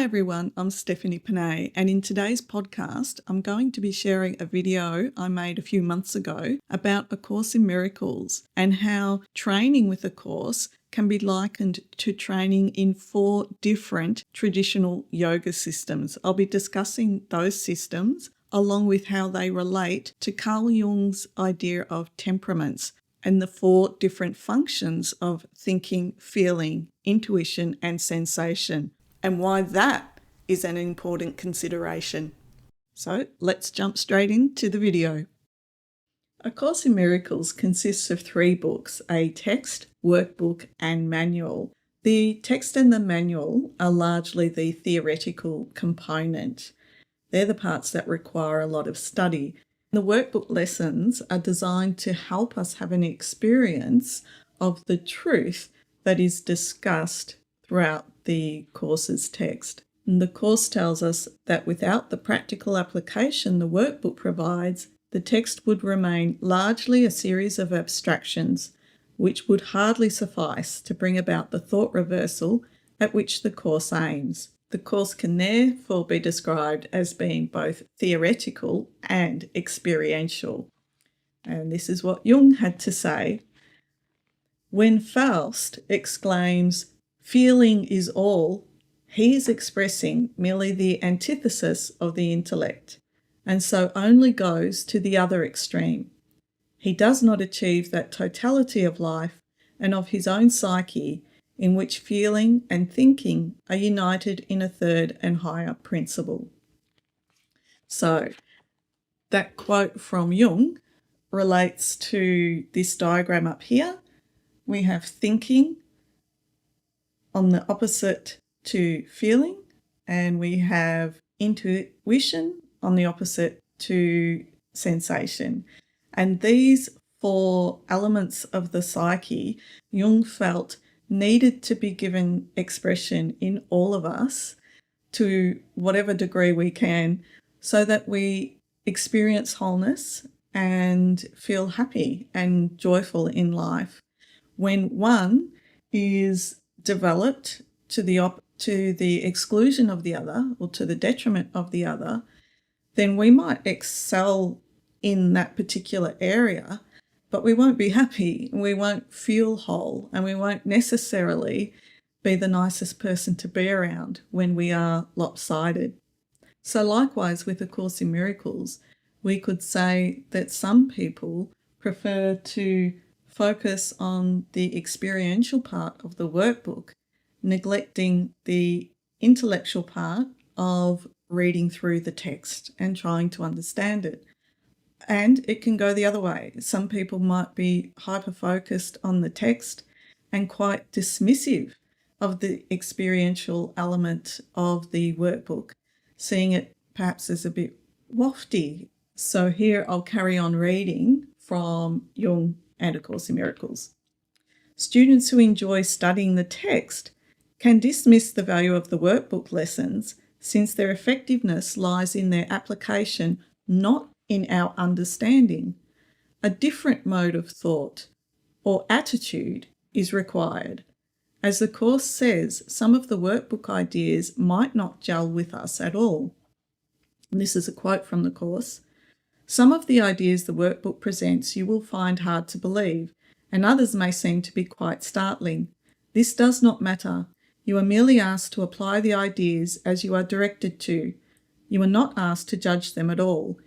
everyone, I'm Stephanie Panay, and in today's podcast, I'm going to be sharing a video I made a few months ago about A Course in Miracles and how training with A Course can be likened to training in 4 different traditional yoga systems. I'll be discussing those systems along with how they relate to Carl Jung's idea of temperaments and the 4 different functions of thinking, feeling, intuition, and sensation, and why that is an important consideration. So let's jump straight into the video. A Course in Miracles consists of 3 books, a text, workbook, and manual. The text and the manual are largely the theoretical component. They're the parts that require a lot of study. The workbook lessons are designed to help us have an experience of the truth that is discussed throughout the course's text. And the course tells us that without the practical application the workbook provides, the text would remain largely a series of abstractions, which would hardly suffice to bring about the thought reversal at which the course aims. The course can therefore be described as being both theoretical and experiential. And this is what Jung had to say. When Faust exclaims, "Feeling is all," he is expressing merely the antithesis of the intellect, and so only goes to the other extreme. He does not achieve that totality of life and of his own psyche in which feeling and thinking are united in a third and higher principle. So that quote from Jung relates to this diagram up here. We have thinking on the opposite to feeling, and we have intuition on the opposite to sensation. And these 4 elements of the psyche, Jung felt needed to be given expression in all of us to whatever degree we can, so that we experience wholeness and feel happy and joyful in life. When one is developed to the exclusion of the other or to the detriment of the other, then we might excel in that particular area, but we won't be happy, we won't feel whole, and we won't necessarily be the nicest person to be around when we are lopsided. So likewise with A Course in Miracles, we could say that some people prefer to focus on the experiential part of the workbook, neglecting the intellectual part of reading through the text and trying to understand it. And it can go the other way. Some people might be hyper-focused on the text and quite dismissive of the experiential element of the workbook, seeing it perhaps as a bit wafty. So here I'll carry on reading from Jung and A Course in Miracles. Students who enjoy studying the text can dismiss the value of the workbook lessons, since their effectiveness lies in their application, not in our understanding. A different mode of thought or attitude is required. As the Course says, some of the workbook ideas might not gel with us at all. And this is a quote from the Course. Some of the ideas the workbook presents you will find hard to believe, and others may seem to be quite startling. This does not matter. You are merely asked to apply the ideas as you are directed to. You are not asked to judge them at all.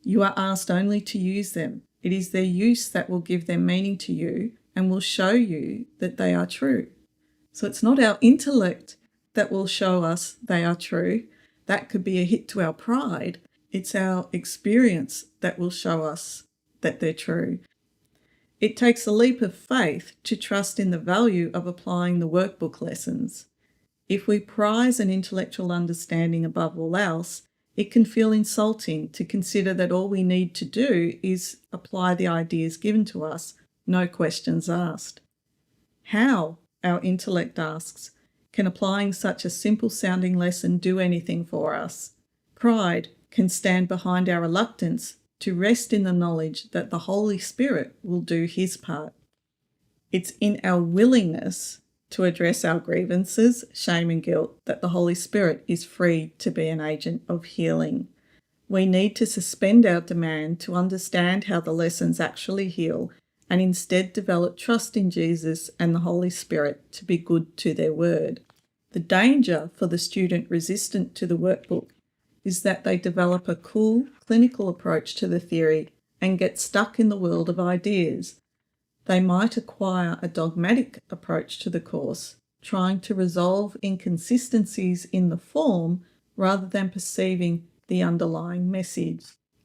You are asked only to use them. It is their use that will give them meaning to you and will show you that they are true. So it's not our intellect that will show us they are true. That could be a hit to our pride. It's our experience that will show us that they're true. It takes a leap of faith to trust in the value of applying the workbook lessons. If we prize an intellectual understanding above all else, it can feel insulting to consider that all we need to do is apply the ideas given to us, no questions asked. How, our intellect asks, can applying such a simple-sounding lesson do anything for us? Pride can stand behind our reluctance to rest in the knowledge that the Holy Spirit will do his part. It's in our willingness to address our grievances, shame and guilt, that the Holy Spirit is free to be an agent of healing. We need to suspend our demand to understand how the lessons actually heal and instead develop trust in Jesus and the Holy Spirit to be good to their word. The danger for the student resistant to the workbook is that they develop a cool, clinical approach to the theory and get stuck in the world of ideas. They might acquire a dogmatic approach to the course, trying to resolve inconsistencies in the form rather than perceiving the underlying message.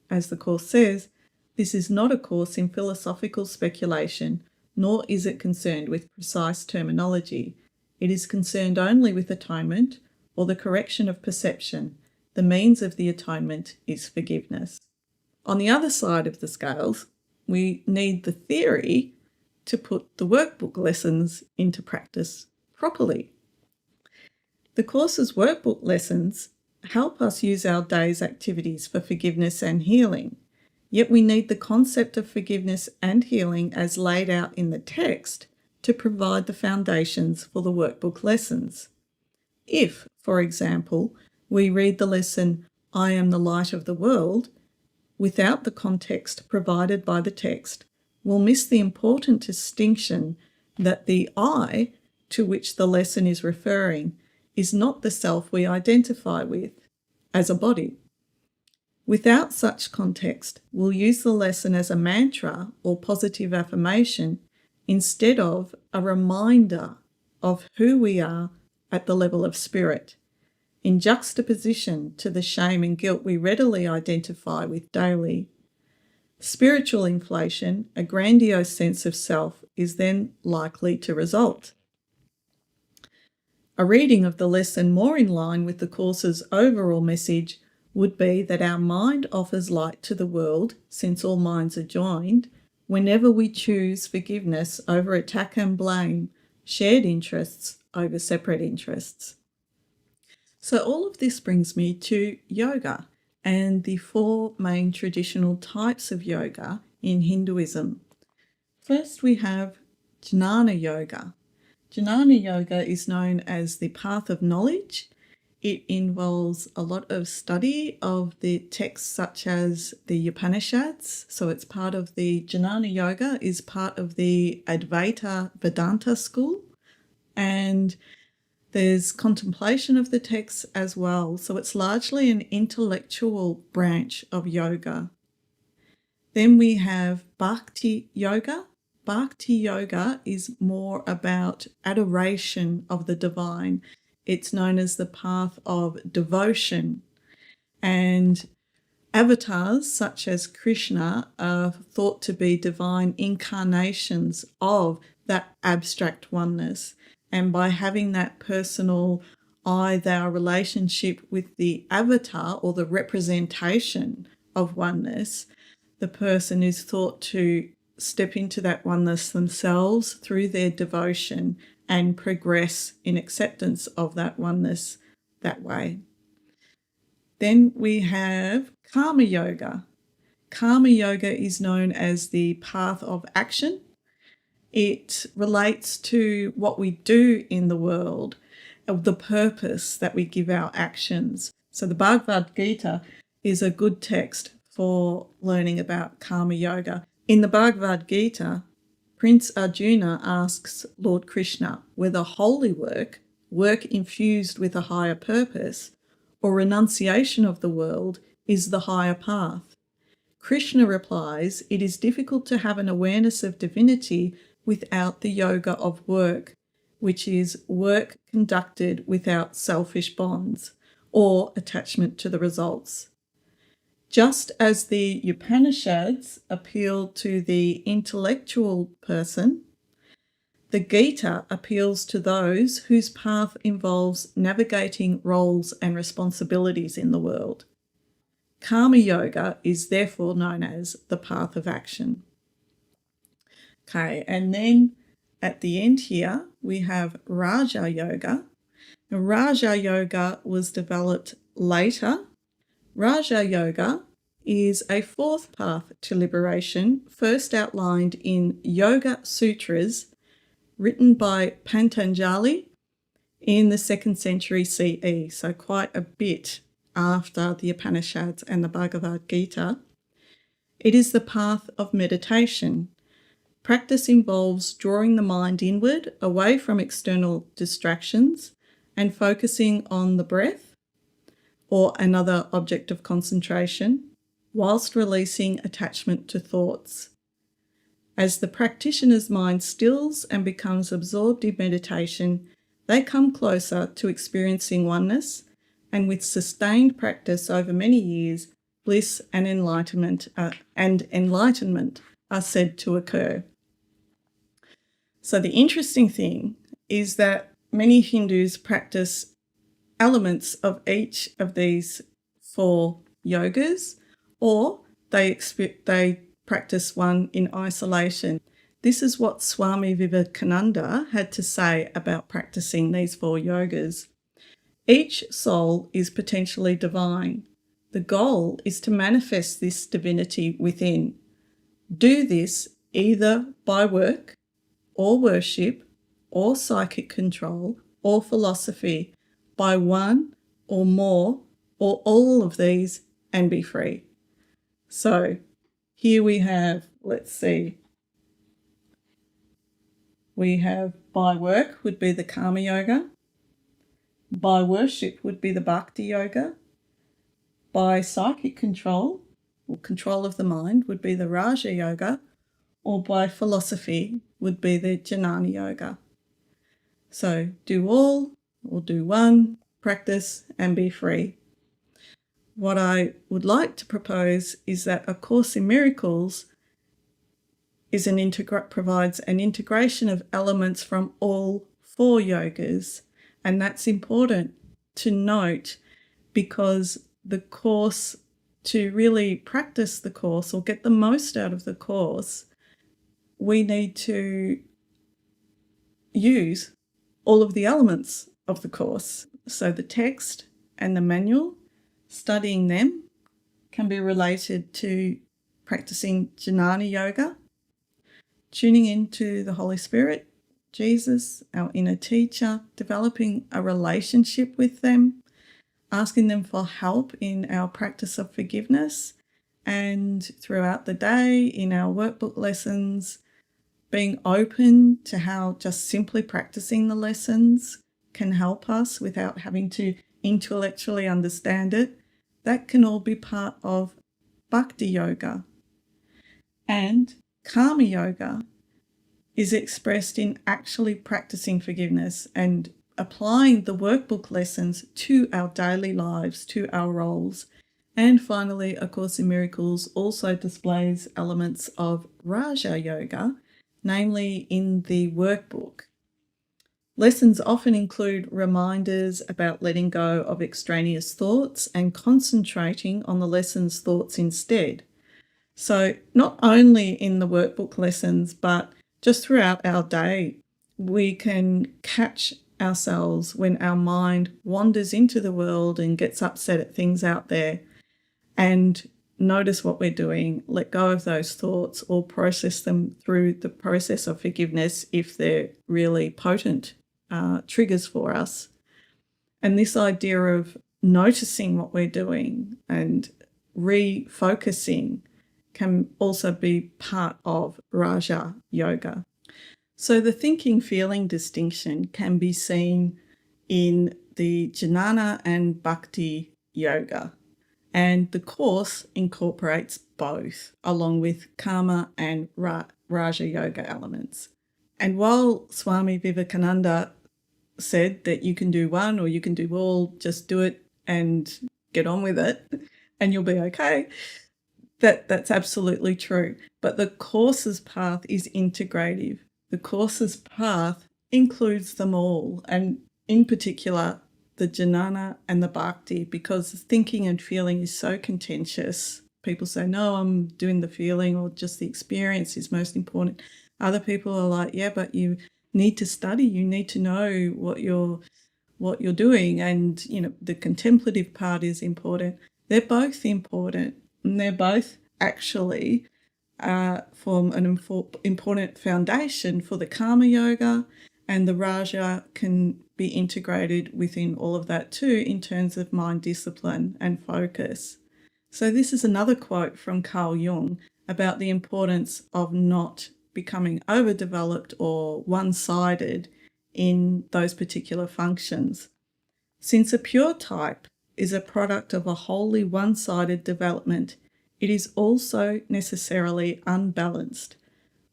As the course says, this is not a course in philosophical speculation, nor is it concerned with precise terminology. It is concerned only with atonement or the correction of perception. The means of the atonement is forgiveness. On the other side of the scales, we need the theory to put the workbook lessons into practice properly. The course's workbook lessons help us use our day's activities for forgiveness and healing, yet we need the concept of forgiveness and healing as laid out in the text to provide the foundations for the workbook lessons. If, for example, we read the lesson, "I am the light of the world," without the context provided by the text, we'll miss the important distinction that the I to which the lesson is referring is not the self we identify with as a body. Without such context, we'll use the lesson as a mantra or positive affirmation instead of a reminder of who we are at the level of spirit, in juxtaposition to the shame and guilt we readily identify with daily. Spiritual inflation, a grandiose sense of self, is then likely to result. A reading of the lesson more in line with the course's overall message would be that our mind offers light to the world, since all minds are joined, whenever we choose forgiveness over attack and blame, shared interests over separate interests. So all of this brings me to yoga and the four main traditional types of yoga in Hinduism. First, we have Jnana Yoga. Jnana Yoga is known as the path of knowledge. It involves a lot of study of the texts such as the Upanishads. So it's part of the Jnana Yoga is part of the Advaita Vedanta school. And there's contemplation of the texts as well. So it's largely an intellectual branch of yoga. Then we have Bhakti Yoga. Bhakti Yoga is more about adoration of the divine. It's known as the path of devotion. And avatars such as Krishna are thought to be divine incarnations of that abstract oneness. And by having that personal I-thou relationship with the avatar or the representation of oneness, the person is thought to step into that oneness themselves through their devotion and progress in acceptance of that oneness that way. Then we have Karma Yoga. Karma Yoga is known as the path of action. It relates to what we do in the world, the purpose that we give our actions. So the Bhagavad Gita is a good text for learning about Karma Yoga. In the Bhagavad Gita, Prince Arjuna asks Lord Krishna whether holy work infused with a higher purpose, or renunciation of the world is the higher path. Krishna replies, it is difficult to have an awareness of divinity without the yoga of work, which is work conducted without selfish bonds or attachment to the results. Just as the Upanishads appeal to the intellectual person, the Gita appeals to those whose path involves navigating roles and responsibilities in the world. Karma Yoga is therefore known as the path of action. Okay, and then at the end here, we have Raja Yoga. Now, Raja Yoga was developed later. Raja Yoga is a fourth path to liberation, first outlined in Yoga Sutras, written by Patanjali in the 2nd century CE, so quite a bit after the Upanishads and the Bhagavad Gita. It is the path of meditation. Practice involves drawing the mind inward, away from external distractions, and focusing on the breath or another object of concentration, whilst releasing attachment to thoughts. As the practitioner's mind stills and becomes absorbed in meditation, they come closer to experiencing oneness, and with sustained practice over many years, bliss and enlightenment are said to occur. So the interesting thing is that many Hindus practice elements of each of these 4 yogas, or they practice one in isolation. This is what Swami Vivekananda had to say about practicing these 4 yogas. Each soul is potentially divine. The goal is to manifest this divinity within. Do this either by work or worship or psychic control or philosophy, by one or more or all of these, and be free. So here we have, we have by work would be the karma yoga, by worship would be the bhakti yoga, by psychic control or control of the mind would be the raja yoga, or by philosophy would be the jnana yoga. So do all or do one, practice and be free. What I would like to propose is that A Course in Miracles is provides an integration of elements from all 4 yogas, and that's important to note, because the course, to really practice the course or get the most out of the course, we need to use all of the elements of the course. So the text and the manual, studying them can be related to practicing jnana yoga, tuning into the Holy Spirit, Jesus, our inner teacher, developing a relationship with them, asking them for help in our practice of forgiveness, and throughout the day in our workbook lessons, being open to how just simply practicing the lessons can help us without having to intellectually understand it. That can all be part of bhakti yoga. And karma yoga is expressed in actually practicing forgiveness and applying the workbook lessons to our daily lives, to our roles. And finally, A Course in Miracles also displays elements of Raja Yoga, namely in the workbook. Lessons often include reminders about letting go of extraneous thoughts and concentrating on the lesson's thoughts instead. So not only in the workbook lessons, but just throughout our day, we can catch ourselves when our mind wanders into the world and gets upset at things out there, and notice what we're doing, let go of those thoughts, or process them through the process of forgiveness if they're really potent triggers for us. And this idea of noticing what we're doing and refocusing can also be part of Raja Yoga. So the thinking-feeling distinction can be seen in the Jnana and Bhakti Yoga, and the Course incorporates both, along with Karma and Raja Yoga elements. And while Swami Vivekananda said that you can do one or you can do all, just do it and get on with it and you'll be okay, that's absolutely true. But the Course's path is integrative. The Course's path includes them all, and in particular the Jnana and the Bhakti, because thinking and feeling is so contentious. People say, no, I'm doing the feeling, or just the experience is most important. Other people are like, yeah, but you need to study, you need to know what you're doing, and the contemplative part is important. They're both important, and they're both actually form an important foundation for the Karma Yoga, and the Raja can be integrated within all of that too in terms of mind discipline and focus. So this is another quote from Carl Jung about the importance of not becoming overdeveloped or one-sided in those particular functions. Since a pure type is a product of a wholly one-sided development, it is also necessarily unbalanced.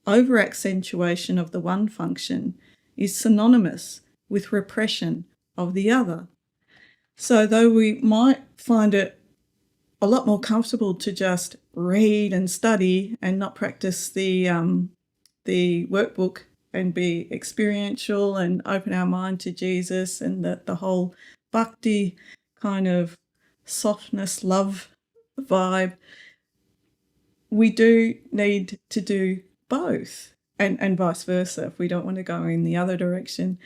Over-accentuation of the one function is synonymous with repression of the other. So though we might find it a lot more comfortable to just read and study and not practice the workbook and be experiential and open our mind to Jesus and the whole bhakti kind of softness, love vibe, we do need to do both, and vice versa if we don't want to go in the other direction.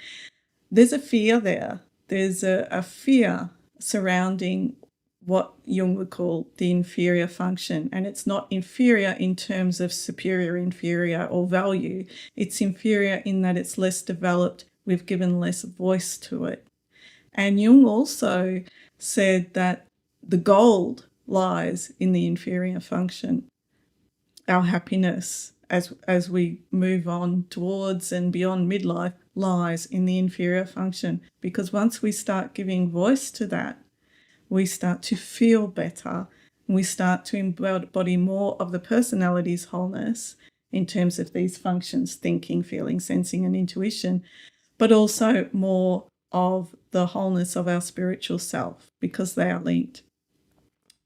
There's a fear there. There's a fear surrounding what Jung would call the inferior function. And it's not inferior in terms of superior, inferior, or value. It's inferior in that it's less developed. We've given less voice to it. And Jung also said that the gold lies in the inferior function. Our happiness as we move on towards and beyond midlife lies in the inferior function, because once we start giving voice to that, we start to feel better and we start to embody more of the personality's wholeness in terms of these functions, thinking, feeling, sensing, and intuition, but also more of the wholeness of our spiritual self, because they are linked.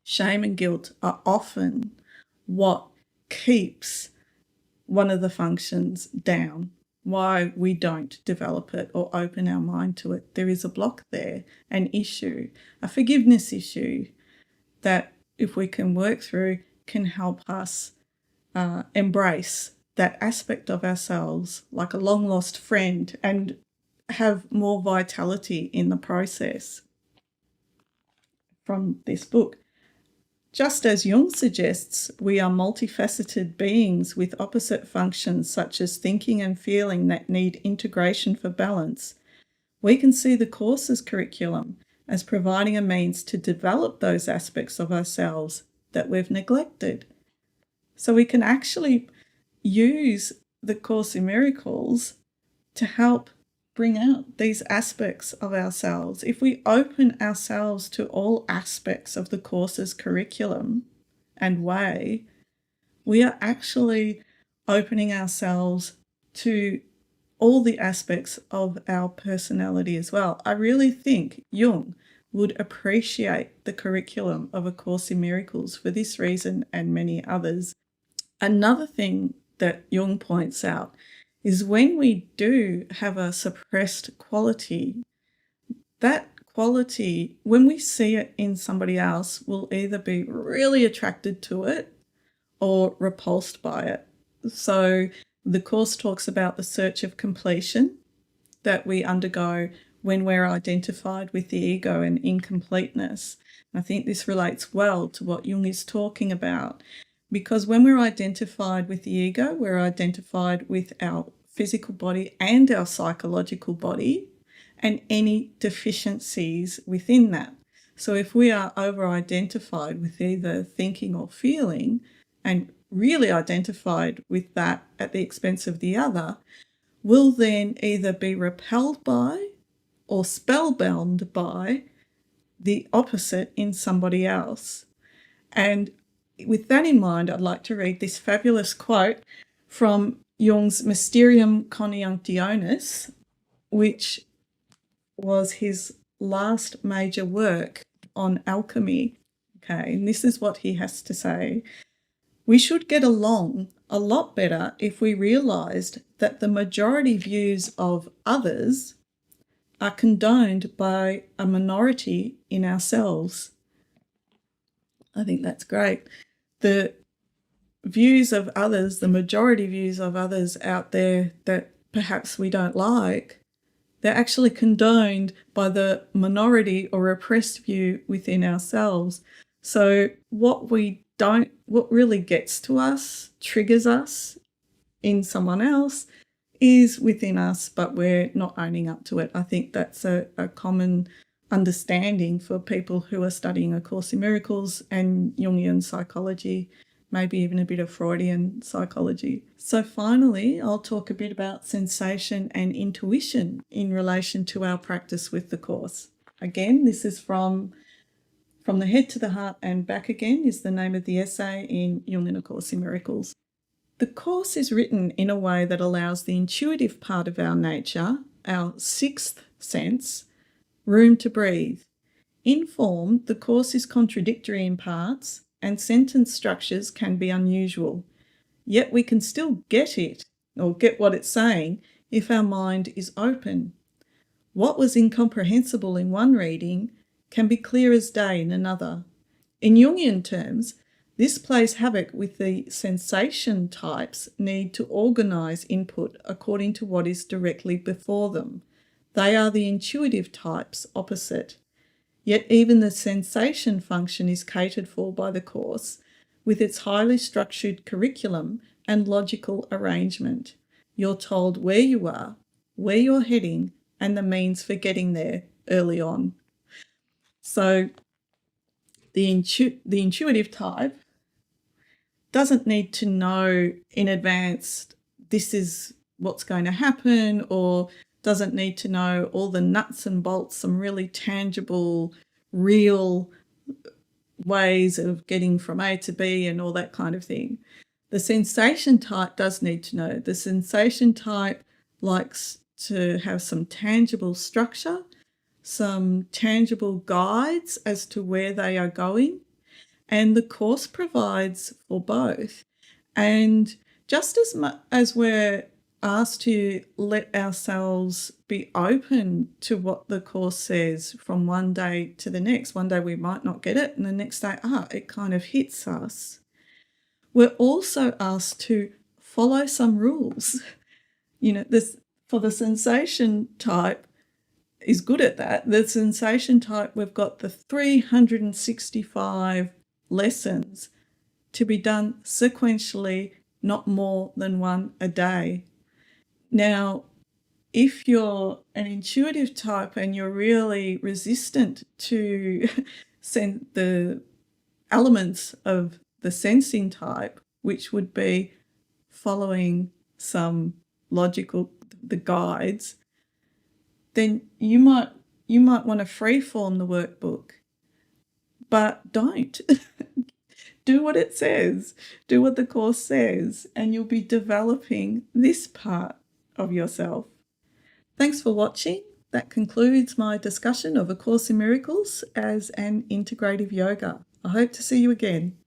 Shame and guilt are often what keeps one of the functions down, why we don't develop it or open our mind to it. There is a block there, an issue, a forgiveness issue that, if we can work through, can help us embrace that aspect of ourselves like a long lost friend and have more vitality in the process. From this book, just as Jung suggests, we are multifaceted beings with opposite functions such as thinking and feeling that need integration for balance. We can see the course's curriculum as providing a means to develop those aspects of ourselves that we've neglected. So we can actually use the Course in Miracles to help bring out these aspects of ourselves. If we open ourselves to all aspects of the Course's curriculum and way, we are actually opening ourselves to all the aspects of our personality as well. I really think Jung would appreciate the curriculum of A Course in Miracles for this reason and many others. Another thing that Jung points out is when we do have a suppressed quality, that quality, when we see it in somebody else, will either be really attracted to it or repulsed by it. So the Course talks about the search of completion that we undergo when we're identified with the ego and incompleteness. I think this relates well to what Jung is talking about, because when we're identified with the ego, we're identified with our physical body and our psychological body and any deficiencies within that. So if we are over-identified with either thinking or feeling and really identified with that at the expense of the other, we'll then either be repelled by or spellbound by the opposite in somebody else. And with that in mind, I'd like to read this fabulous quote from Jung's Mysterium Conjunctionis, which was his last major work on alchemy. Okay, and this is what he has to say. We should get along a lot better if we realised that the majority views of others are condoned by a minority in ourselves. I think that's great. The views of others, the majority views of others out there that perhaps we don't like, they're actually condoned by the minority or repressed view within ourselves. So what we what really gets to us, triggers us in someone else, is within us, but we're not owning up to it. I think that's a common understanding for people who are studying A Course in Miracles and Jungian psychology, maybe even a bit of Freudian psychology. So finally, I'll talk a bit about sensation and intuition in relation to our practice with the Course. Again, this is from the Head to the Heart and Back Again is the name of the essay in Jung and A Course in Miracles. The Course is written in a way that allows the intuitive part of our nature, our sixth sense, room to breathe. In form, the Course is contradictory in parts, and sentence structures can be unusual. Yet we can still get it, or get what it's saying, if our mind is open. What was incomprehensible in one reading can be clear as day in another. In Jungian terms, this plays havoc with the sensation types' need to organise input according to what is directly before them. They are the intuitive types opposite. Yet even the sensation function is catered for by the Course with its highly structured curriculum and logical arrangement. You're told where you are, where you're heading, and the means for getting there early on. So the intuitive type doesn't need to know in advance this is what's going to happen, or doesn't need to know all the nuts and bolts, some really tangible, real ways of getting from A to B and all that kind of thing. The sensation type does need to know. The sensation type likes to have some tangible structure, some tangible guides as to where they are going, and the Course provides for both. And just as much as we're asked to let ourselves be open to what the Course says from one day to the next, one day we might not get it, and the next day, it kind of hits us. We're also asked to follow some rules. For the sensation type, is good at that. The sensation type, we've got the 365 lessons to be done sequentially, not more than one a day. Now, if you're an intuitive type and you're really resistant to the elements of the sensing type, which would be following some the guides, then you might want to freeform the workbook, but don't. Do what it says. Do what the Course says, and you'll be developing this part of yourself. Thanks for watching. That concludes my discussion of A Course in Miracles as an integrative yoga. I hope to see you again.